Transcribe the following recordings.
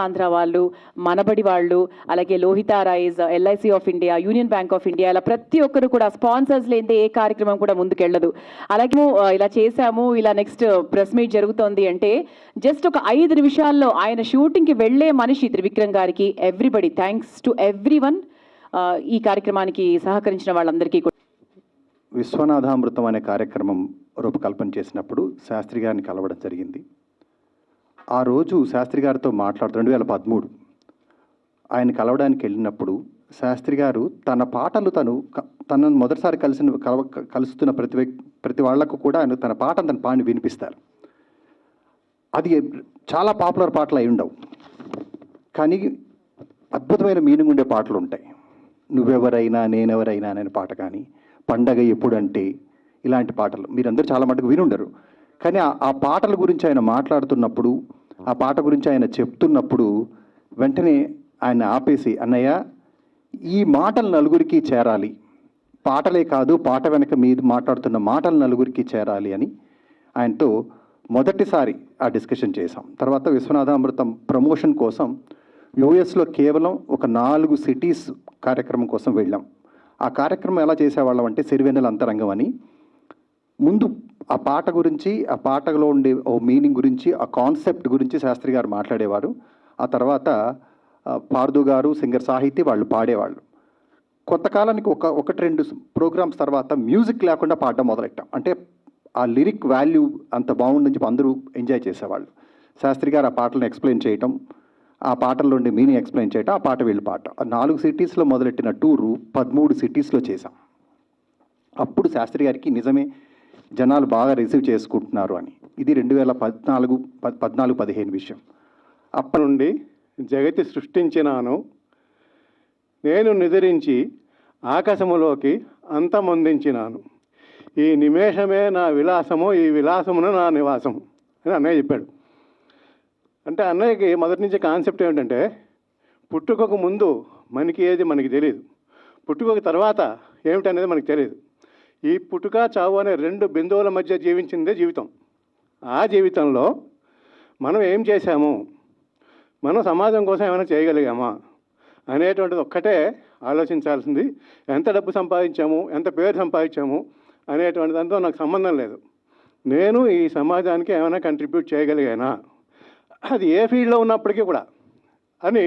ఆంధ్ర వాళ్ళు, మనబడి వాళ్ళు, అలాగే Lohita rice, LIC of India, union bank of India, ఇలా ప్రతి ఒక్కరు కూడా స్పాన్సర్స్ లేనిదే ఏ కార్యక్రమం కూడా ముందుకెళ్ళదు. అలాగే ఇలా చేశాము, ఇలా నెక్స్ట్ ప్రెస్ మీట్ జరుగుతోంది అంటే జస్ట్ ఒక 5 నిమిషాల్లో ఆయన షూటింగ్కి వెళ్లే మనిషి త్రివిక్రమ్ గారికి. ఎవ్రీబడి, థ్యాంక్స్ టు ఎవ్రీవన్ ఈ కార్యక్రమానికి సహకరించిన వాళ్ళందరికీ కూడా. విశ్వనాథామృతం అనే కార్యక్రమం రూపకల్పన చేసినప్పుడు శాస్త్రి గారిని కలవడం జరిగింది. ఆ రోజు శాస్త్రి గారితో మాట్లాడుతూ 2013 ఆయన కలవడానికి వెళ్ళినప్పుడు శాస్త్రి గారు తన పాటలు తనను మొదటిసారి కలుస్తున్న ప్రతి వాళ్లకు కూడా ఆయన తన పాటను తన పాడిని వినిపిస్తారు. అది చాలా పాపులర్ పాటలు అయి ఉండవు, కానీ అద్భుతమైన మీనింగ్ ఉండే పాటలు ఉంటాయి. నువ్వెవరైనా నేనెవరైనా అనే పాట కానీ, పండగ ఎప్పుడంటే, ఇలాంటి పాటలు మీరందరూ చాలా మటుకు వినుండరు. కానీ ఆ పాటల గురించి ఆయన మాట్లాడుతున్నప్పుడు, ఆ పాట గురించి ఆయన చెప్తున్నప్పుడు వెంటనే ఆయన ఆపేసి, అన్నయ్య ఈ మాటలు నలుగురికి చేరాలి, పాటలే కాదు పాట వెనక మీరు మాట్లాడుతున్న మాటలు నలుగురికి చేరాలి అని ఆయనతో మొదటిసారి ఆ డిస్కషన్ చేశాం. తర్వాత విశ్వనాథామృతం ప్రమోషన్ కోసం యూఎస్లో కేవలం ఒక 4 సిటీస్ కార్యక్రమం కోసం వెళ్ళాం. ఆ కార్యక్రమం ఎలా చేసేవాళ్ళం అంటే సిరివెన్నెల అంతరంగం అని, ముందు ఆ పాట గురించి, ఆ పాటలో ఉండే ఓ మీనింగ్ గురించి, ఆ కాన్సెప్ట్ గురించి శాస్త్రి గారు మాట్లాడేవారు. ఆ తర్వాత పార్దు గారు, సింగర్ సాహితీ వాళ్ళు పాడేవాళ్ళు. కొంతకాలానికి 1-2 ప్రోగ్రామ్స్ తర్వాత మ్యూజిక్ లేకుండా పాడడం మొదలెట్టాం. అంటే ఆ లిరిక్ వాల్యూ అంత బాగుందని చెప్పి అందరూ ఎంజాయ్ చేసేవాళ్ళు. శాస్త్రి గారు ఆ పాటలను ఎక్స్ప్లెయిన్ చేయటం, ఆ పాటల్లో ఉండే మీనింగ్ ఎక్స్ప్లెయిన్ చేయటం, ఆ పాట వీళ్ళు పాట. 4 సిటీస్లో మొదలెట్టిన టూరు 13 సిటీస్లో చేశాం. అప్పుడు శాస్త్రి గారికి నిజమే జనాలు బాగా రిసీవ్ చేసుకుంటున్నారు అని. ఇది 2014-15 విషయం. అప్పటి నుండి జగతి సృష్టించినాను, నేను నిద్రించి ఆకాశములోకి అంతమొందించినాను, ఈ నిమేషమే నా విలాసము, ఈ విలాసమును నా నివాసము అని అన్నయ్య చెప్పాడు. అంటే అన్నయ్యకి మొదటి నుంచి కాన్సెప్ట్ ఏమిటంటే, పుట్టుకకు ముందు మనకి ఏది మనకి తెలియదు, పుట్టుకకు తర్వాత ఏమిటనేది మనకు తెలియదు. ఈ పుట్టుక చావు అనే 2 బిందువుల మధ్య జీవించిందే జీవితం. ఆ జీవితంలో మనం ఏం చేశాము, మనం సమాజం కోసం ఏమైనా చేయగలిగామా అనేటువంటిది ఒక్కటే ఆలోచించాల్సింది. ఎంత డబ్బు సంపాదించాము, ఎంత పేరు సంపాదించాము అనేటువంటి దాంతో నాకు సంబంధం లేదు. నేను ఈ సమాజానికి ఏమైనా కంట్రిబ్యూట్ చేయగలిగానా, అది ఏ ఫీల్డ్లో ఉన్నప్పటికీ కూడా అని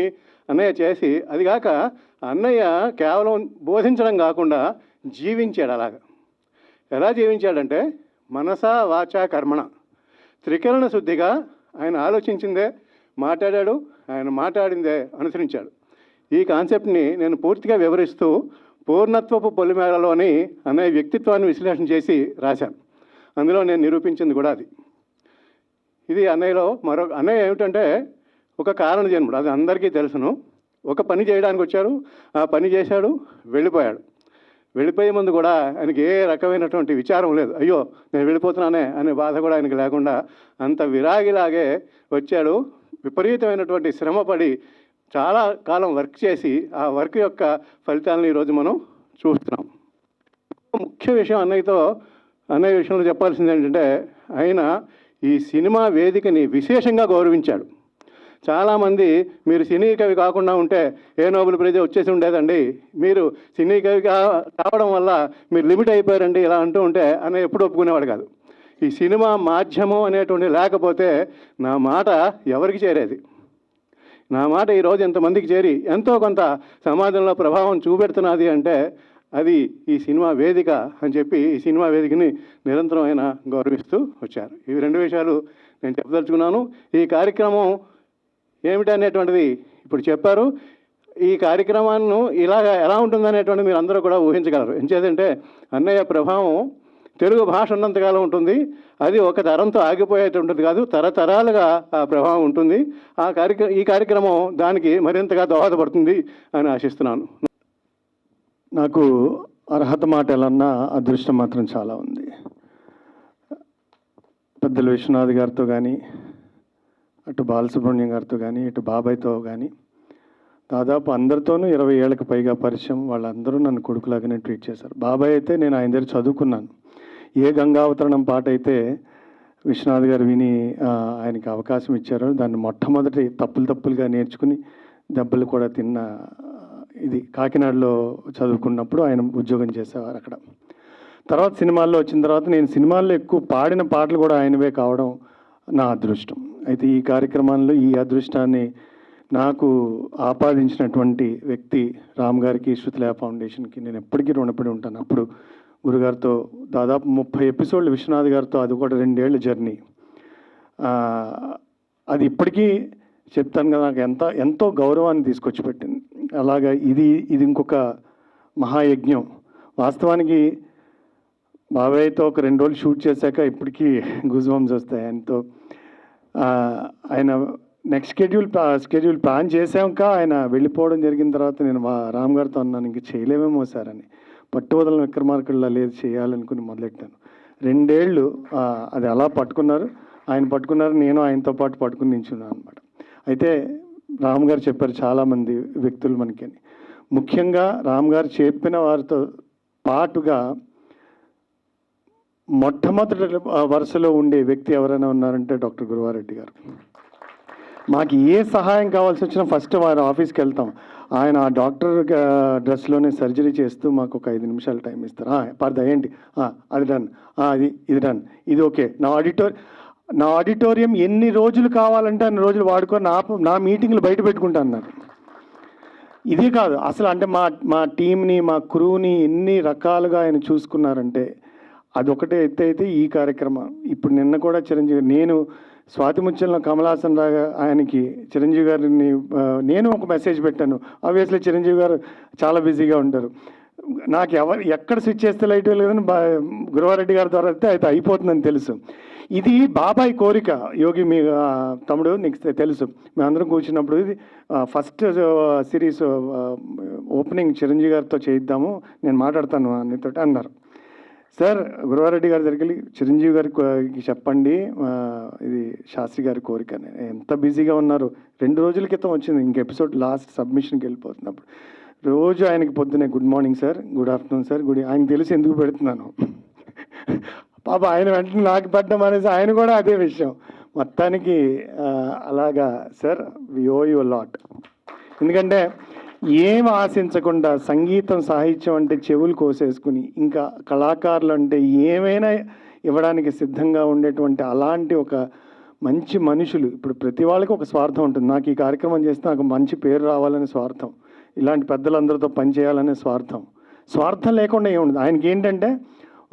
అన్నయ్య చేసి, అది కాక అన్నయ్య కేవలం బోధించడం కాకుండా జీవించాడు. అలాగా ఎలా జీవించాడంటే, మనసా వాచా కర్మణ త్రికరణ శుద్ధిగా ఆయన ఆలోచించిందే మాట్లాడాడు, ఆయన మాట్లాడిందే అనుసరించాడు. ఈ కాన్సెప్ట్ని నేను పూర్తిగా వివరిస్తూ పూర్ణత్వపు పొలిమేరలోని అన్నయ్య వ్యక్తిత్వాన్ని విశ్లేషణ చేసి రాశాను. అందులో నేను నిరూపించింది కూడా అది. ఇది అన్నయ్యలో అన్నయ్య ఏమిటంటే ఒక కారణ జన్ముడు, అది అందరికీ తెలుసును. ఒక పని చేయడానికి వచ్చారు, ఆ పని చేశాడు, వెళ్ళిపోయాడు. వెళ్ళిపోయే ముందు కూడా ఆయనకి ఏ రకమైనటువంటి విచారం లేదు, అయ్యో నేను వెళ్ళిపోతున్నానే అనే బాధ కూడా ఆయనకి లేకుండా అంత విరాగిలాగే వచ్చాడు. విపరీతమైనటువంటి శ్రమపడి చాలా కాలం వర్క్ చేసి ఆ వర్క్ యొక్క ఫలితాలను ఈరోజు మనం చూస్తున్నాం. ముఖ్య విషయం అన్నయ్య విషయంలో చెప్పాల్సింది ఏంటంటే, ఆయన ఈ సినిమా వేదికని విశేషంగా గౌరవించాడు. చాలామంది మీరు సినీ కవి కాకుండా ఉంటే ఏ నోబెల్ ప్రైజ్ వచ్చేసి ఉండేదండి, మీరు సినీ కవి కావడం వల్ల మీరు లిమిట్ అయిపోయారండి ఇలా అంటూ ఉంటే అన్న ఎప్పుడు ఒప్పుకునేవాడు కాదు. ఈ సినిమా మాధ్యమం అనేటువంటి లేకపోతే నా మాట ఎవరికి చేరేది, నా మాట ఈరోజు ఎంతమందికి చేరి ఎంతో కొంత సమాజంలో ప్రభావం చూపెడుతున్నది అంటే అది ఈ సినిమా వేదిక అని చెప్పి ఈ సినిమా వేదికని నిరంతరం ఆయన గౌరవిస్తూ వచ్చారు. ఇవి 2 విషయాలు నేను చెప్పదలుచుకున్నాను. ఈ కార్యక్రమం ఏమిటనేటువంటిది ఇప్పుడు చెప్పారు. ఈ కార్యక్రమాన్ని ఇలాగా ఎలా ఉంటుందనేటువంటిది మీరు అందరూ కూడా ఊహించగలరు. ఎంచేదంటే అన్నయ్య ప్రభావం తెలుగు భాష ఉన్నంతకాలం ఉంటుంది, అది ఒక తరంతో ఆగిపోయేటువంటిది కాదు, తరతరాలుగా ఆ ప్రభావం ఉంటుంది. ఈ కార్యక్రమం దానికి మరింతగా దోహదపడుతుంది అని ఆశిస్తున్నాను. నాకు అర్హత మాట ఎలాన్నా అదృష్టం మాత్రం చాలా ఉంది. పెద్దలు విశ్వనాథ్ గారితో కానీ, అటు బాలసుబ్రహ్మణ్యం గారితో కానీ, ఇటు బాబాయ్తో కానీ దాదాపు అందరితోనూ 20 ఏళ్ళకి పైగా పరిచయం. వాళ్ళందరూ నన్ను కొడుకులాగానే ట్రీట్ చేశారు. బాబాయ్ అయితే నేను ఆయన దగ్గర చదువుకున్నాను. ఏ గంగావతరణం పాట అయితే విశ్వనాథ్ గారు విని ఆయనకి అవకాశం ఇచ్చారు. దాన్ని మొట్టమొదటి తప్పులుగా నేర్చుకుని దెబ్బలు కూడా తిన్న ఇది కాకినాడలో చదువుకున్నప్పుడు ఆయన ఉద్యోగం చేసేవారు అక్కడ. తర్వాత సినిమాల్లో వచ్చిన తర్వాత నేను సినిమాల్లో ఎక్కువ పాడిన పాటలు కూడా ఆయనవే కావడం నా అదృష్టం. అయితే ఈ కార్యక్రమాల్లో ఈ అదృష్టాన్ని నాకు ఆపాదించినటువంటి వ్యక్తి రామ్ గారికి, శృతిలయ ఫౌండేషన్కి నేను ఎప్పటికీ రుణపడి ఉంటాను. అప్పుడు గురుగారితో దాదాపు 30 ఎపిసోడ్లు విశ్వనాథ్ గారితో, అది కూడా 2 ఏళ్ళ జర్నీ. అది ఇప్పటికీ చెప్తాను కదా, నాకు ఎంతో గౌరవాన్ని తీసుకొచ్చి పెట్టింది. అలాగా ఇది ఇంకొక మహాయజ్ఞం. వాస్తవానికి బాబాయ్తో ఒక 2 రోజులు షూట్ చేశాక ఇప్పటికీ గూజ్బంప్స్ వస్తాయి. ఆయన నెక్స్ట్ స్కెడ్యూల్ ప్లాన్ చేశాక ఆయన వెళ్ళిపోవడం జరిగిన తర్వాత నేను రామ్ గారితో అన్నాను, ఇంక చేయలేమేమో సార్ అని. పట్టువదల విక్రమార్కుల్లా లేదు, చేయాలనుకుని మొదలెట్టాను. 2 ఏళ్ళు అది అలా పట్టుకున్నారు, ఆయన పట్టుకున్నారు, నేను ఆయనతో పాటు పట్టుకుని నించున్నాను అనమాట. అయితే రామ్ గారు చెప్పారు చాలామంది వ్యక్తులు మనకి అని. ముఖ్యంగా రామ్ గారు చెప్పిన వారితో పాటుగా మొట్టమొదటి వరుసలో ఉండే వ్యక్తి ఎవరైనా ఉన్నారంటే డాక్టర్ గురువారెడ్డి గారు. మాకు ఏ సహాయం కావాల్సి వచ్చినా ఫస్ట్ వారి ఆఫీస్కి వెళ్తాం. ఆయన ఆ డాక్టర్ డ్రెస్లోనే సర్జరీ చేస్తూ మాకు ఒక 5 నిమిషాలు టైం ఇస్తారు. పర్దా ఏంటి, అది డన్, ఇది డన్, ఇది ఓకే. నా ఆడిటోరియం ఎన్ని రోజులు కావాలంటే అన్ని రోజులు వాడుకొని నా మీటింగ్లు బయట పెట్టుకుంటాను నాకు. ఇది కాదు అసలు, అంటే మా టీంని, మా క్రూని ఎన్ని రకాలుగా ఆయన చూసుకున్నారంటే అదొకటే ఎత్తు. అయితే ఈ కార్యక్రమం ఇప్పుడు నిన్న కూడా చిరంజీవి, నేను స్వాతి ముత్యంలో కమల్ హాసన్ రాగా ఆయనకి చిరంజీవి గారిని నేను ఒక మెసేజ్ పెట్టాను. ఆబ్వియస్లీ చిరంజీవి గారు చాలా బిజీగా ఉంటారు. నాకు ఎక్కడ స్విచ్ చేస్తే లైట్ లేదని గురువారెడ్డి గారి ద్వారా అయితే అయిపోతుందని తెలుసు. ఇది బాబాయ్ కోరిక. యోగి మీ తమ్ముడు నీకు తెలుసు, మేమందరం కూర్చున్నప్పుడు ఇది ఫస్ట్ సిరీస్ ఓపెనింగ్ చిరంజీవి గారితో చేయిద్దాము, నేను మాట్లాడతాను నీతో అన్నారు. సార్ గురువారెడ్డి గారి దగ్గరికి వెళ్ళి చిరంజీవి గారికి చెప్పండి, ఇది శాస్త్రి గారి కోరిక. ఎంత బిజీగా ఉన్నారు. 2 రోజుల క్రితం వచ్చింది, ఇంక ఎపిసోడ్ లాస్ట్ సబ్మిషన్కి వెళ్ళిపోతున్నప్పుడు రోజు ఆయనకి పొద్దునే good morning sir, good afternoon sir, ఆయనకు తెలిసి ఎందుకు పెడుతున్నాను. పాప ఆయన వెంటనే నాకు పెట్టడం అనేసి ఆయన కూడా అదే విషయం. మొత్తానికి అలాగా sir, we owe you lot. ఎందుకంటే ఏం ఆశించకుండా సంగీతం, సాహిత్యం అంటే చెవులు కోసేసుకుని, ఇంకా కళాకారులు అంటే ఏమైనా ఇవ్వడానికి సిద్ధంగా ఉండేటువంటి అలాంటి ఒక మంచి మనుషులు. ఇప్పుడు ప్రతి వాళ్ళకి ఒక స్వార్థం ఉంటుంది. నాకు ఈ కార్యక్రమం చేస్తే నాకు మంచి పేరు రావాలనే స్వార్థం, ఇలాంటి పెద్దలందరితో పనిచేయాలనే స్వార్థం లేకుండా ఏముండదు. ఆయనకి ఏంటంటే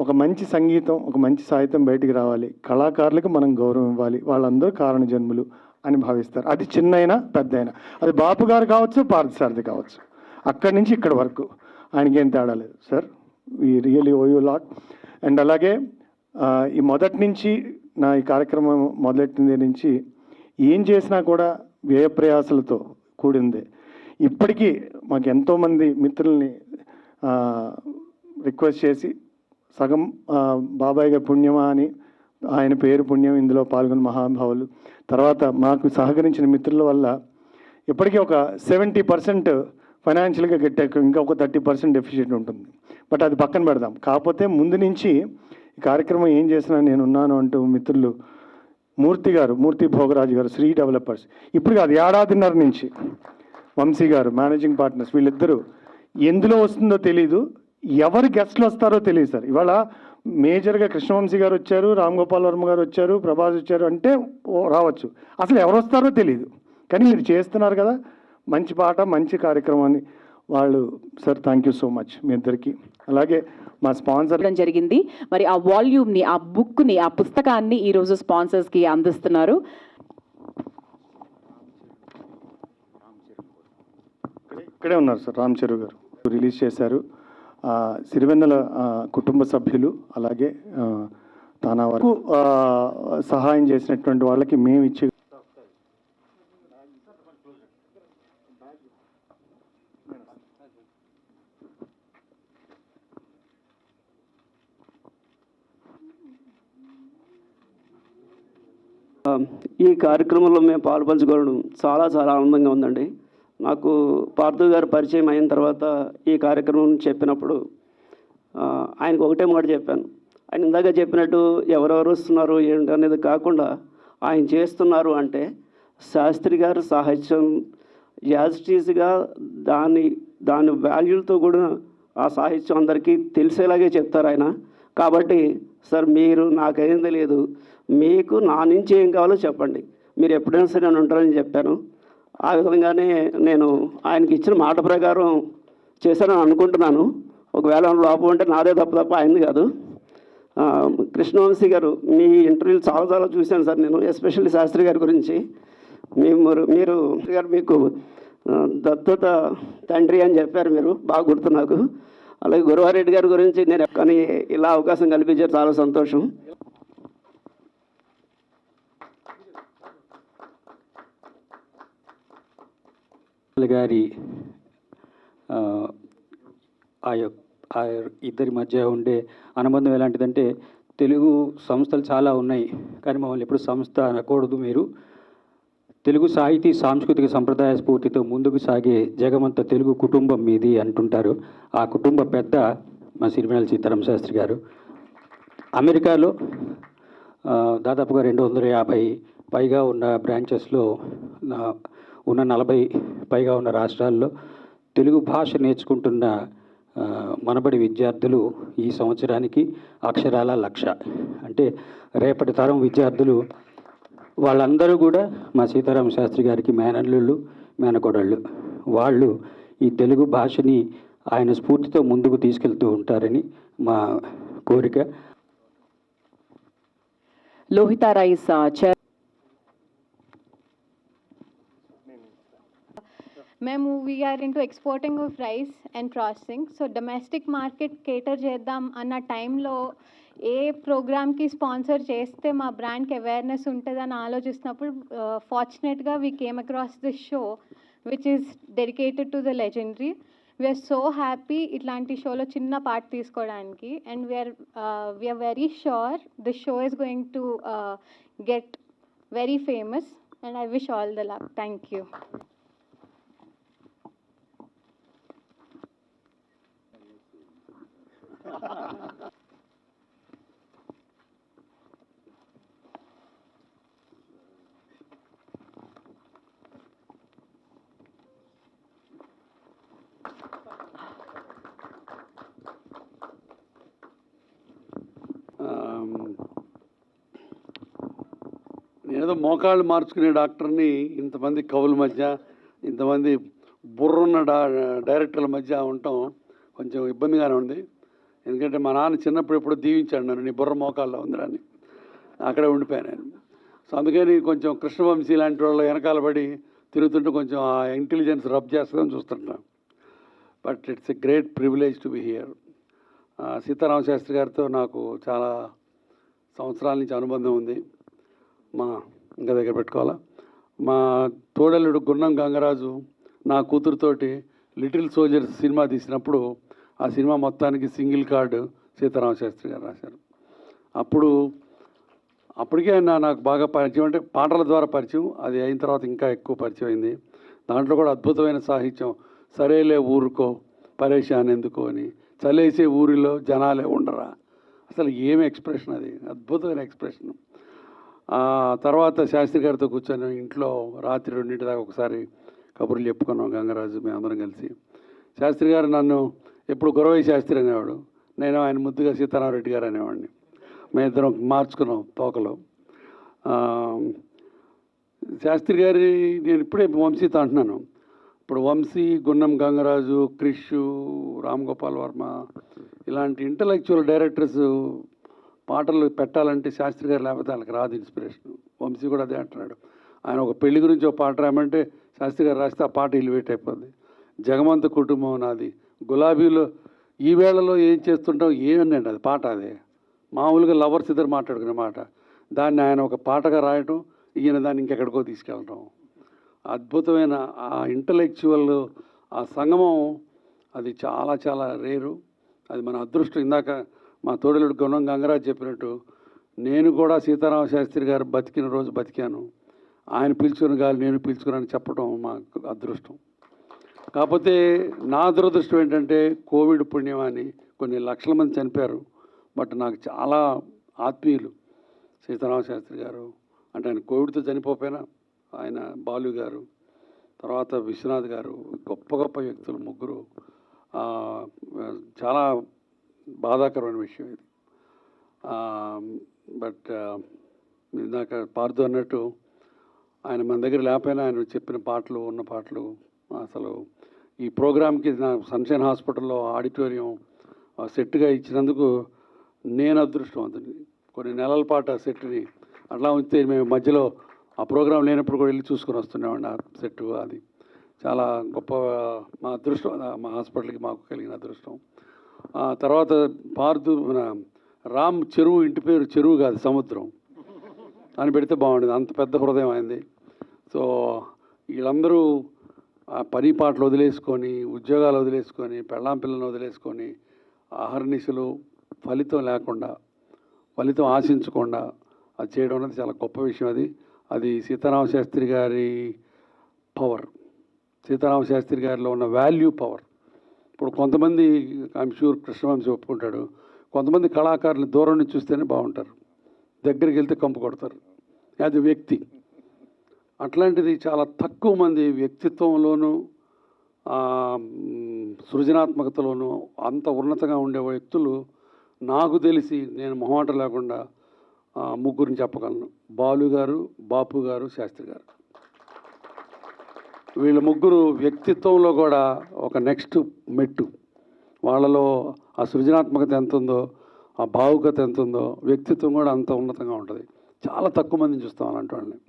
ఒక మంచి సంగీతం, ఒక మంచి సాహిత్యం బయటికి రావాలి, కళాకారులకు మనం గౌరవం ఇవ్వాలి, వాళ్ళందరూ కారణ జన్ములు అని భావిస్తారు. అది చిన్నైనా పెద్దయినా, అది బాపు గారు కావచ్చు, పార్థసారథి కావచ్చు, అక్కడి నుంచి ఇక్కడి వరకు ఆయనకి ఏం తేడా లేదు. Sir we really owe you lot. And అలాగే ఈ మొదటి నుంచి నా ఈ కార్యక్రమం మొదలెట్టింది నుంచి ఏం చేసినా కూడా వ్యయప్రయాసలతో కూడిందే. ఇప్పటికీ మాకు ఎంతోమంది మిత్రుల్ని రిక్వెస్ట్ చేసి సగం బాబాయ్ గారి పుణ్యమా అని, ఆయన పేరు పుణ్యం, ఇందులో పాల్గొన్న మహానుభావులు, తర్వాత మాకు సహకరించిన మిత్రుల వల్ల ఇప్పటికీ ఒక 70% ఫైనాన్షియల్గా గట్టాక ఇంకా ఒక 30% డెఫిషియెంట్ ఉంటుంది. బట్ అది పక్కన పెడదాం. కాకపోతే ముందు నుంచి ఈ కార్యక్రమం ఏం చేసినా నేను ఉన్నాను అంటూ మిత్రులు మూర్తి భోగరాజు గారు, శ్రీ డెవలపర్స్, ఇప్పుడు కాదు 1.5 ఏడాది నుంచి వంశీ గారు మేనేజింగ్ పార్ట్నర్స్, వీళ్ళిద్దరూ ఎందులో వస్తుందో తెలీదు, ఎవరు గెస్ట్లు వస్తారో తెలియదు సార్. ఇవాళ మేజర్గా కృష్ణవంశీ గారు వచ్చారు, రామ్ గోపాల్ వర్మ గారు వచ్చారు, ప్రభాస్ వచ్చారు అంటే రావచ్చు, అసలు ఎవరు వస్తారో తెలియదు. కానీ మీరు చేస్తున్నారు కదా మంచి పాట, మంచి కార్యక్రమాన్ని. వాళ్ళు sir thank you so much మీ ఇద్దరికి. అలాగే మా స్పాన్సర్ జరిగింది. మరి ఆ వాల్యూమ్ని, ఆ బుక్ని, ఆ పుస్తకాన్ని ఈరోజు స్పాన్సర్స్కి అందిస్తున్నారు. ఇక్కడే ఉన్నారు సార్, రామ్ చరణ్ గారు రిలీజ్ చేశారు. సిరివెన్నెల కుటుంబ సభ్యులు, అలాగే తానా వరకు సహాయం చేసినటువంటి వాళ్ళకి మేము ఇచ్చే ఈ కార్యక్రమంలో మేము పాలుపంచుకోవడం చాలా చాలా ఆనందంగా ఉందండి. నాకు పార్థు గారు పరిచయం అయిన తర్వాత ఈ కార్యక్రమం చెప్పినప్పుడు ఆయనకు ఒకటే మాట చెప్పాను, ఆయన ఇందాక చెప్పినట్టు ఎవరెవరు వస్తున్నారు ఏంటి అనేది కాకుండా ఆయన చేస్తున్నారు అంటే శాస్త్రి గారు సాహిత్యం యాజిటీస్గా దాని వాల్యూలతో కూడా ఆ సాహిత్యం అందరికీ తెలిసేలాగే చెప్తారు ఆయన. కాబట్టి సార్ మీరు నాకేం తెలియదు, మీకు నా నుంచి ఏం కావాలో చెప్పండి, మీరు ఎప్పుడైనా సరే నేను ఉంటారని చెప్పాను. ఆ విధంగానే నేను ఆయనకి ఇచ్చిన మాట ప్రకారం చేశానని అనుకుంటున్నాను. ఒకవేళ లోపం అంటే నాదే తప్ప ఆయనది కాదు. కృష్ణవంశీ గారు మీ ఇంటర్వ్యూలు చాలా చూశాను సార్ నేను, ఎస్పెషల్లీ శాస్త్రి గారి గురించి. మీరు గారు మీకు దత్తత తండ్రి అని చెప్పారు, మీరు బాగా గుర్తు నాకు. అలాగే గురువారెడ్డి గారి గురించి నేను కానీ ఇలా అవకాశం కల్పించారు, చాలా సంతోషం. గారి ఆ ఇద్దరి మధ్య ఉండే అనుబంధం ఎలాంటిదంటే, తెలుగు సంస్థలు చాలా ఉన్నాయి కానీ మమ్మల్ని ఎప్పుడు సంస్థ అనకూడదు, మీరు తెలుగు సాహితీ సాంస్కృతిక సంప్రదాయ స్ఫూర్తితో ముందుకు సాగే జగమంత తెలుగు కుటుంబం మీది అంటుంటారు. ఆ కుటుంబ పెద్ద మా సిరివెన్నెల సీతారామ శాస్త్రి గారు. అమెరికాలో దాదాపుగా 250 పైగా ఉన్న బ్రాంచెస్లో ఉన్న 40 పైగా ఉన్న రాష్ట్రాల్లో తెలుగు భాష నేర్చుకుంటున్న మనబడి విద్యార్థులు ఈ సంవత్సరానికి అక్షరాల 1,00,000. అంటే రేపటి తరం విద్యార్థులు వాళ్ళందరూ కూడా మా సీతారామ శాస్త్రి గారికి మేనల్లుళ్ళు, మేనకోడళ్ళు. వాళ్ళు ఈ తెలుగు భాషని ఆయన స్ఫూర్తితో ముందుకు తీసుకెళ్తూ ఉంటారని మా కోరిక. Lohita Rice, chair. మేము we are into exporting of rice and processing. So domestic market cater చేద్దాం అన్న టైంలో ఏ ప్రోగ్రామ్కి స్పాన్సర్ చేస్తే మా బ్రాండ్కి అవేర్నెస్ ఉంటుందని ఆలోచిస్తున్నప్పుడు ఫార్చునేట్గా we came across this show which is dedicated to the legendary. We are so happy ఇట్లాంటి షోలో చిన్న పార్ట్ తీసుకోవడానికి. And we are very sure this show is going to get very famous and I wish all the luck. Thank you. నేనేదో మోకాళ్ళు మార్చుకునే డాక్టర్ని ఇంతమంది కవుల మధ్య, ఇంతమంది బుర్రున్న డైరెక్టర్ల మధ్య ఉండటం కొంచెం ఇబ్బందిగానే ఉంది. ఎందుకంటే మా నాన్న చిన్నప్పుడు ఎప్పుడో దీవించాడు నన్ను, నీ బుర్ర మోకాల్లో ఉందిరాని. అక్కడే ఉండిపోయాను నేను. సో అందుకని కొంచెం కృష్ణవంశీ లాంటి వాళ్ళు వెనకాల పడి తిరుగుతుంటే కొంచెం ఆ ఇంటెలిజెన్స్ రబ్ చేస్తుందని చూస్తుంటాను. But it's a great privilege to be here. Sitarama Sastri గారితో నాకు చాలా సంవత్సరాల నుంచి అనుబంధం ఉంది. ఇంకా దగ్గర పెట్టుకోవాలా, మా తోడల్లుడు గున్నం గంగరాజు నా కూతురుతోటి లిటిల్ సోల్జర్స్ సినిమా తీసినప్పుడు ఆ సినిమా మొత్తానికి సింగిల్ కార్డు సీతారామ శాస్త్రి గారు రాశారు. అప్పటికే నాకు బాగా పరిచయం, అంటే పాటల ద్వారా పరిచయం, అది అయిన తర్వాత ఇంకా ఎక్కువ పరిచయం అయింది. దాంట్లో కూడా అద్భుతమైన సాహిత్యం. సరేలే ఊరుకో పరేషాన్ ఎందుకో అని, చలేసే ఊరిలో జనాలే ఉండరా, అసలు ఏమి ఎక్స్ప్రెషన్, అది అద్భుతమైన ఎక్స్ప్రెషన్. తర్వాత శాస్త్రి గారితో కూర్చొని ఇంట్లో రాత్రి 2 దాకా ఒకసారి కబుర్లు చెప్పుకున్నాం గంగరాజు మేమందరం కలిసి. శాస్త్రి గారు నన్ను ఎప్పుడు గురవయ్య శాస్త్రి అనేవాడు, నేను ఆయన ముద్దుగా సీతారామరెడ్డి గారు అనేవాడిని. మేమిద్దరం మార్చుకున్నాం తోకలో. శాస్త్రి గారి నేను ఇప్పుడే వంశీతో అంటున్నాను. ఇప్పుడు వంశీ, గున్నం గంగరాజు, క్రిష్, రామ్ గోపాల్ వర్మ ఇలాంటి ఇంటలెక్చువల్ డైరెక్టర్స్ పాటలు పెట్టాలంటే శాస్త్రి గారు లేకపోతే వాళ్ళకి రాదు ఇన్స్పిరేషన్. వంశీ కూడా అదే అంటున్నాడు. ఆయన ఒక పెళ్లి గురించి ఒక పాట రాయమంటే శాస్త్రి గారు రాస్తే ఆ పాట ఎలివేట్ అయిపోద్ది. జగమంత కుటుంబం నాది, గులాబీలో ఈ వేళలో ఏం చేస్తుంటావు ఏమన్నాడు, అది పాట. అదే మామూలుగా లవర్స్ ఇద్దరు మాట్లాడుకునే మాట, దాన్ని ఆయన ఒక పాటగా రాయటం, ఈయన దాన్ని ఇంకెక్కడికో తీసుకెళ్ళటం. అద్భుతమైన ఆ ఇంటలెక్చువల్ ఆ సంగమం అది చాలా చాలా రేరు. అది మన అదృష్టం. ఇందాక మా తోడలుడు గుణం గంగరాజు చెప్పినట్టు నేను కూడా సీతారామ శాస్త్రి గారు బతికిన రోజు బతికాను, ఆయన పీల్చుకున్న గాలి నేను పీల్చుకున్నాను చెప్పడం మాకు అదృష్టం. కాకపోతే నా దురదృష్టం ఏంటంటే కోవిడ్ పుణ్యమాని కొన్ని లక్షల మంది చనిపోయారు బట్ నాకు చాలా ఆత్మీయులు సీతారామ శాస్త్రి గారు. అంటే ఆయన కోవిడ్తో చనిపోయినా ఆయన, బాలు గారు, తర్వాత విశ్వనాథ్ గారు, గొప్ప గొప్ప వ్యక్తులు ముగ్గురు. చాలా బాధాకరమైన విషయం ఇది. బట్ ఇందాక పార్థు అన్నట్టు ఆయన మన దగ్గర లేకపోయినా ఆయన చెప్పిన పాటలు, ఉన్న పాటలు అసలు ఈ ప్రోగ్రామ్కి నా సన్షైన్ హాస్పిటల్లో ఆడిటోరియం సెట్గా ఇచ్చినందుకు నేను అదృష్టవంతుని. కొన్ని నెలల పాటు ఆ సెట్ని అట్లా ఉంచితే మేము మధ్యలో ఆ ప్రోగ్రాం లేనప్పుడు కూడా వెళ్ళి చూసుకొని వస్తున్నామండి. ఆ సెట్ అది చాలా గొప్ప మా అదృష్టం, మా హాస్పిటల్కి మాకు కలిగిన అదృష్టం. తర్వాత పార్థు మన రామ్ చెరువు, ఇంటి పేరు చెరువు కాదు సముద్రం అని పెడితే బాగుండేది, అంత పెద్ద హృదయం అయింది. సో వీళ్ళందరూ ఆ పని పాటలు వదిలేసుకొని, ఉద్యోగాలు వదిలేసుకొని, పెళ్ళాం పిల్లలను వదిలేసుకొని అహర్నిశలు ఫలితం లేకుండా, ఫలితం ఆశించకుండా అది చేయడం అనేది చాలా గొప్ప విషయం. అది సీతారామ శాస్త్రి గారి పవర్, సీతారామ శాస్త్రి గారిలో ఉన్న వాల్యూ పవర్. ఇప్పుడు కొంతమంది, ఐఎమ్ షూర్ కృష్ణవంశీ ఒప్పుకుంటాడు, కొంతమంది కళాకారులు దూరం నుంచి చూస్తేనే బాగుంటారు, దగ్గరికి వెళ్తే కంపు కొడతారు. అది వ్యక్తి. అట్లాంటిది చాలా తక్కువ మంది వ్యక్తిత్వంలోనూ సృజనాత్మకతలోనూ అంత ఉన్నతంగా ఉండే వ్యక్తులు నాకు తెలిసి, నేను మొహమాట లేకుండా ముగ్గురిని చెప్పగలను. బాలు గారు, బాపు గారు, శాస్త్రి గారు. వీళ్ళ ముగ్గురు వ్యక్తిత్వంలో కూడా ఒక నెక్స్ట్ మెట్టు. వాళ్ళలో ఆ సృజనాత్మకత ఎంత ఉందో, ఆ భావుకత ఎంత ఉందో, వ్యక్తిత్వం కూడా అంత ఉన్నతంగా ఉంటుంది. చాలా తక్కువ మందిని చూస్తాం అలాంటి వాళ్ళని.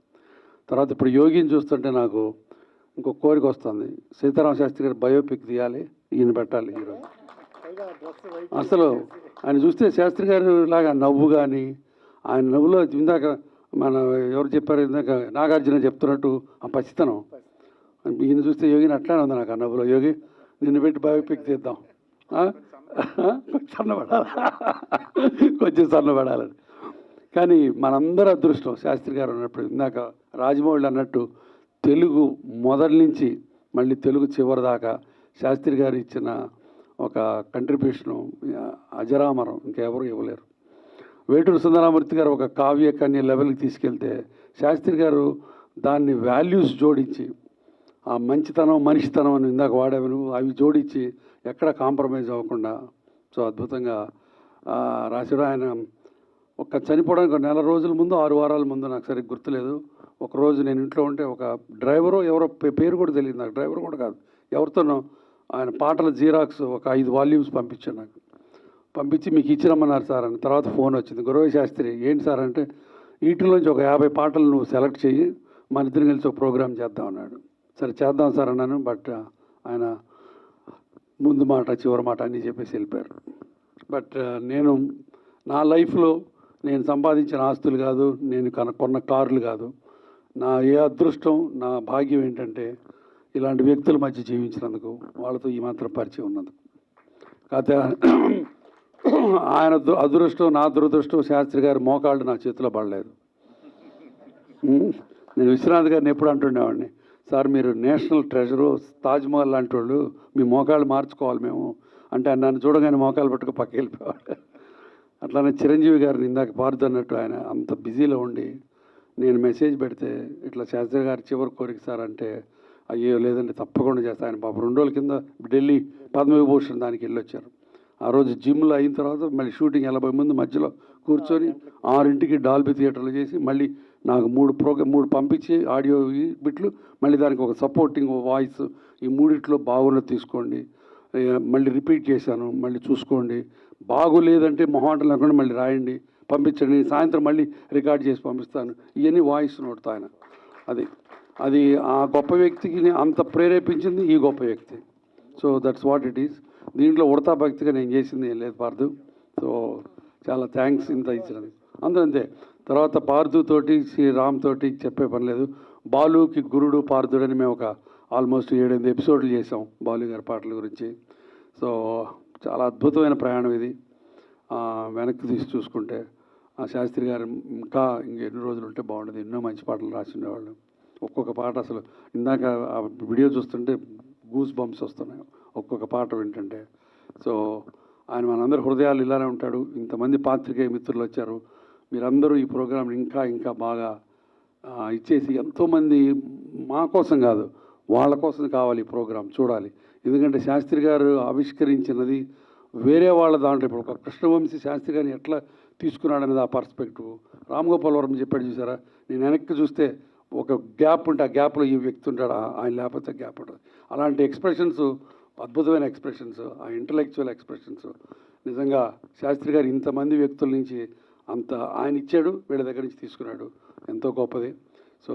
తర్వాత ఇప్పుడు యోగిని చూస్తుంటే నాకు ఇంకో కోరిక వస్తుంది, సీతారామ శాస్త్రి గారి బయోపిక్ తీయాలి, ఈయన పెట్టాలి ఈరోజు. అసలు ఆయన చూస్తే శాస్త్రి గారు లాగా నవ్వు కానీ, ఆయన నవ్వులో ఇందాక మన ఎవరు చెప్పారు, ఇందాక నాగార్జున చెప్తున్నట్టు ఆ పసితనం, ఈయన చూస్తే యోగిని అట్లానే ఉంది నాకు ఆ నవ్వులో. యోగి నిన్ను పెట్టి బయోపిక్ తీద్దాం, సన్నబడాలి, కొంచెం సన్నబడాలని. కానీ మనందరూ అదృష్టం శాస్త్రి గారు ఉన్నప్పుడు. ఇందాక రాజమౌళి అన్నట్టు తెలుగు మొదటి నుంచి మళ్ళీ తెలుగు చివరి దాకా శాస్త్రి గారు ఇచ్చిన ఒక కంట్రిబ్యూషను అజరామరం, ఇంకెవరు ఇవ్వలేరు. వేటూరు సుందరమూర్తి గారు ఒక కావ్య కన్య లెవెల్కి తీసుకెళ్తే, శాస్త్రి గారు దాన్ని వాల్యూస్ జోడించి, ఆ మంచితనం, మనిషితనం అని ఇందాక వాడేవను, అవి జోడించి ఎక్కడ కాంప్రమైజ్ అవ్వకుండా సో అద్భుతంగా రాశాడు. ఆయన ఒక చనిపోవడానికి ఒక నెల రోజుల ముందు, 6 వారాల ముందు, నాకు సరిగ్గా గుర్తులేదు, ఒకరోజు నేను ఇంట్లో ఉంటే ఒక డ్రైవరు ఎవరో పేరు కూడా తెలియదు నాకు, డ్రైవర్ కూడా కాదు, ఎవరితోనో ఆయన పాటల జీరాక్స్ ఒక 5 వాల్యూమ్స్ పంపించాను నాకు. పంపించి మీకు ఇచ్చిరమ్మన్నారు సార్ అని. తర్వాత ఫోన్ వచ్చింది, గురవయ్య శాస్త్రి ఏంటి సార్ అంటే, వీటిలోంచి ఒక 50 పాటలు నువ్వు సెలెక్ట్ చెయ్యి, మన ఇద్దరు కలిసి ఒక ప్రోగ్రామ్ చేద్దాం అన్నాడు. సరే చేద్దాం సార్ అన్నాను. బట్ ఆయన ముందు మాట చివరి మాట అన్నీ చెప్పేసి వెళ్ళిపోయారు. బట్ నేను నా లైఫ్లో నేను సంపాదించిన ఆస్తులు కాదు, నేను కొన్న కార్లు కాదు, నా ఏ అదృష్టం, నా భాగ్యం ఏంటంటే ఇలాంటి వ్యక్తుల మధ్య జీవించినందుకు, వాళ్ళతో ఈ మాత్రం పరిచయం ఉన్నందుకు. కాకపోతే ఆయన అదృష్టం, నా దురదృష్టం, శాస్త్రి గారి మోకాళ్ళు నా చేతిలో పడలేదు. నేను విశ్వనాథ్ గారిని ఎప్పుడు అంటుండేవాడిని, సార్ మీరు నేషనల్ ట్రెజరు, తాజ్మహల్ లాంటి వాళ్ళు, మీ మోకాళ్ళు మార్చుకోవాలి మేము అంటే, నన్ను చూడగానే మోకాలు పట్టుకు పక్కకి వెళ్ళిపోయాడు. అట్లానే చిరంజీవి గారిని ఇందాక పారుతున్నట్టు, ఆయన అంత బిజీలో ఉండి నేను మెసేజ్ పెడితే ఇట్లా శాస్త్రి గారి చివరి కోరిక సార్ అంటే, అయ్యో లేదండి తప్పకుండా చేస్తా. ఆయన పాప 2 రోజుల కింద ఢిల్లీ పద్మవిభూషణ్ దానికి వెళ్ళొచ్చారు. ఆ రోజు జిమ్లో అయిన తర్వాత మళ్ళీ షూటింగ్ 80 మంది మధ్యలో కూర్చొని 6ంటికి డాల్బీ థియేటర్లో చేసి, మళ్ళీ నాకు 3 పంపించి ఆడియో బిట్లు, మళ్ళీ దానికి ఒక సపోర్టింగ్ వాయిస్, ఈ 3 బాగున్నది తీసుకోండి, మళ్ళీ రిపీట్ చేశాను, మళ్ళీ చూసుకోండి, బాగోలేదంటే మొహాటం లేకుండా మళ్ళీ రాయండి, పంపించండి, సాయంత్రం మళ్ళీ రికార్డ్ చేసి పంపిస్తాను, ఇవన్నీ వాయిస్ నోట్తో ఆయన. అది ఆ గొప్ప వ్యక్తికి అంత ప్రేరేపించింది ఈ గొప్ప వ్యక్తి. So that's what it is. దీంట్లో ఉడతా భక్తిగా నేను చేసింది ఏం లేదు పార్థు. సో చాలా థ్యాంక్స్ ఇంత ఇచ్చినది అందరూ అంతే. తర్వాత పార్థు తోటి, శ్రీరామ్ తోటి చెప్పే పని లేదు. బాలుకి గురుడు పార్థుడని మేము ఒక ఆల్మోస్ట్ 7-8 ఎపిసోడ్లు చేసాం బాలు గారి పాటల గురించి. సో చాలా అద్భుతమైన ప్రయాణం ఇది. వెనక్కి తీసి చూసుకుంటే ఆ శాస్త్రి గారు ఇంకా ఇంకెన్ని రోజులు ఉంటే బాగుండేది, ఎన్నో మంచి పాటలు రాసిండేవాళ్ళు. ఒక్కొక్క పాట అసలు ఇందాక ఆ వీడియో చూస్తుంటే గూస్ బంప్స్ వస్తున్నాయి ఒక్కొక్క పాట వింటుంటే. సో ఆయన మనందరి హృదయాలు ఇలానే ఉంటాడు. ఇంతమంది పాత్రికేయ మిత్రులు వచ్చారు, మీరందరూ ఈ ప్రోగ్రాం ఇంకా ఇంకా బాగా ఇచ్చేసి ఎంతోమంది మా కోసం కాదు వాళ్ళ కోసం కావాలి ఈ ప్రోగ్రాం చూడాలి. ఎందుకంటే శాస్త్రి గారు ఆవిష్కరించినది వేరే వాళ్ళ దాంట్లో, ఇప్పుడు ఒక కృష్ణవంశీ శాస్త్రి గారిని ఎట్లా తీసుకున్నాడనేది ఆ పర్స్పెక్టివ్. రామ్ గోపాల్ వర్మ చెప్పాడు చూసారా, నేను వెనక్కి చూస్తే ఒక గ్యాప్ ఉంటే ఆ గ్యాప్లో ఈ వ్యక్తి ఉంటాడు, ఆయన లేకపోతే గ్యాప్ ఉంటుంది. అలాంటి ఎక్స్ప్రెషన్స్, అద్భుతమైన ఎక్స్ప్రెషన్స్, ఆ ఇంటలెక్చువల్ ఎక్స్ప్రెషన్స్ నిజంగా శాస్త్రి గారు ఇంతమంది వ్యక్తుల నుంచి అంత ఆయన ఇచ్చాడు, వీళ్ళ దగ్గర నుంచి తీసుకున్నాడు, ఎంతో గొప్పది. So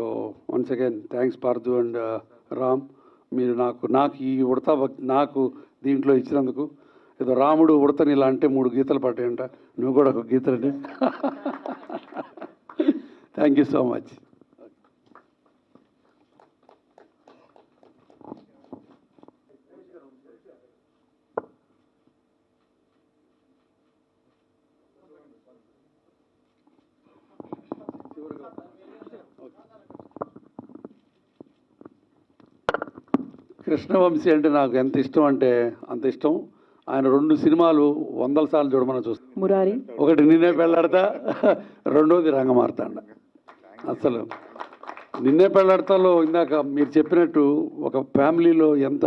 once again thanks Partha and Ram, మీరు నాకు ఈ ఉడతా నాకు దీంట్లో ఇచ్చినందుకు. ఏదో రాముడు ఉడతని ఇలా అంటే 3 గీతలు పడ్డాయంట, నువ్వు కూడా ఒక గీత అంటే. Thank you so much. Krishna Vamsi అంటే నాకు ఎంత ఇష్టం అంటే అంత ఇష్టం. ఆయన 2 సినిమాలు 100 సార్లు చూడమని చూస్తాను. మురారి ఒకటి నిన్నే పెళ్ళాడతా, రెండోది రంగమార్తాండ. అసలు నిన్నే పెళ్ళాడతాలో ఇందాక మీరు చెప్పినట్టు ఒక ఫ్యామిలీలో ఎంత,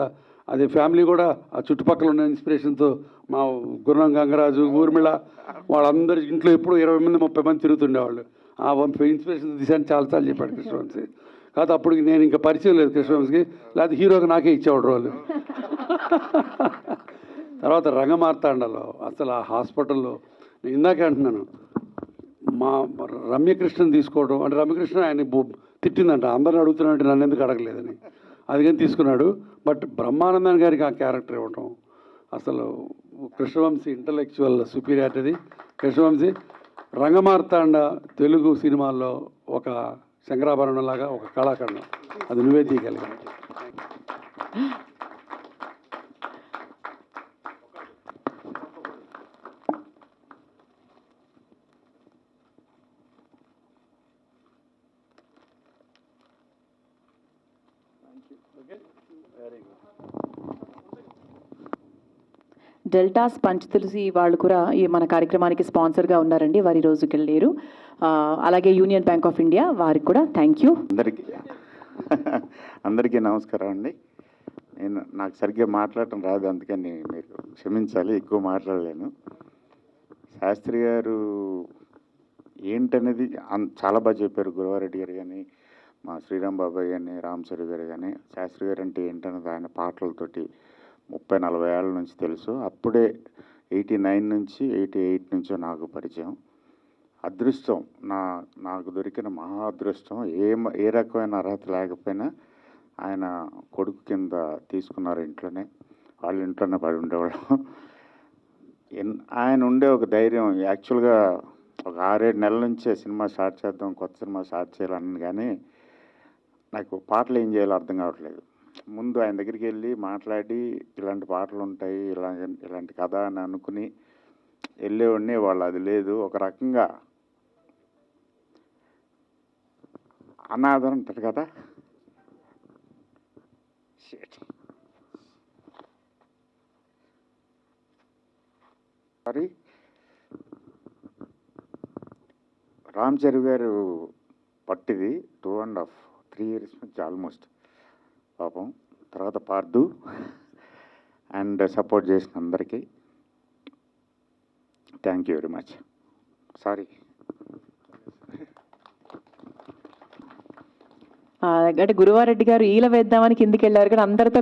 అదే ఫ్యామిలీ కూడా ఆ చుట్టుపక్కల ఉన్న ఇన్స్పిరేషన్తో మా గుర్రం గంగరాజు, ఊర్మిళ వాళ్ళందరి ఇంట్లో ఎప్పుడు 20 మంది 30 మంది తిరుగుతుండేవాళ్ళు. ఆ ఇన్స్పిరేషన్ తీసాను చాలాసార్లు చెప్పాడు కృష్ణవంశీ. కాదు అప్పుడు నేను ఇంకా పరిచయం లేదు కృష్ణవంశీకి, లేకపోతే హీరోగా నాకే ఇచ్చేవాడు రోలు. తర్వాత రంగమార్తాండలో అసలు ఆ హాస్పిటల్లో నేను ఇందాకే అంటున్నాను, మా రమ్యకృష్ణని తీసుకోవడం అంటే రమ్యకృష్ణ ఆయన తిట్టిందంట, అందరిని అడుగుతున్నాడంటే నన్ను ఎందుకు అడగలేదని, అది కానీ తీసుకున్నాడు. బట్ బ్రహ్మానందన్ గారికి ఆ క్యారెక్టర్ ఇవ్వటం, అసలు కృష్ణవంశీ ఇంటలెక్చువల్ సుపీరియారిటీ. కృష్ణవంశీ రంగమార్తాండ తెలుగు సినిమాల్లో ఒక శంకరాభరణం లాగా ఒక కళాఖండం, అది నువ్వే తీయగలిగావు. డెల్టాస్ పంచతులసి వాళ్ళు కూడా ఈ మన కార్యక్రమానికి స్పాన్సర్గా ఉన్నారండి, వారి రోజుకి వెళ్ళారు. అలాగే యూనియన్ బ్యాంక్ ఆఫ్ ఇండియా వారికి కూడా థ్యాంక్ యూ. అందరికీ నమస్కారం అండి. నాకు సరిగ్గా మాట్లాడటం రాదు, అందుకని మీరు క్షమించాలి, ఎక్కువ మాట్లాడలేను. శాస్త్రి గారు ఏంటనేది చాలా బాగా చెప్పారు. గురువారెడ్డి గారు కానీ, మా శ్రీరామ్ బాబాయ్ కానీ, రామ్ చరణ్ గారు కానీ. శాస్త్రి గారు అంటే ఏంటనేది ఆయన పాటలతోటి 30-40 ఏళ్ళ నుంచి తెలుసు. అప్పుడే 89 నుంచి 88 నుంచో నాకు పరిచయం. అదృష్టం, నాకు దొరికిన మహా అదృష్టం. ఏ రకమైన అర్హత లేకపోయినా ఆయన కొడుకు కింద తీసుకున్నారు ఇంట్లోనే, వాళ్ళ ఇంట్లోనే పడి ఉండేవాళ్ళం. ఆయన ఉండే ఒక ధైర్యం, యాక్చువల్గా ఒక 6-7 నెలల నుంచే సినిమా స్టార్ట్ చేద్దాం, కొత్త సినిమా స్టార్ట్ చేయాలని, కానీ నాకు పాటలు ఏం చేయాలో అర్థం కావట్లేదు. ముందు ఆయన దగ్గరికి వెళ్ళి మాట్లాడి ఇలాంటి పాటలు ఉంటాయి, ఇలాంటి కథ అని అనుకుని వెళ్ళేవాడిని. వాళ్ళు అది లేదు, ఒక రకంగా అనాథ అంటారు కదా, సారీ రామ్ చరణ్ గారు పట్టిది 2.5-3 years నుంచి ఆల్మోస్ట్ పాపం. తర్వాత పార్దు అండ్ సపోర్ట్ చేసిన అందరికీ thank you very much. Sorry. అంటే గురువారెడ్డి గారు ఈల వేద్దామని కిందికి వెళ్ళారు కానీ అందరితో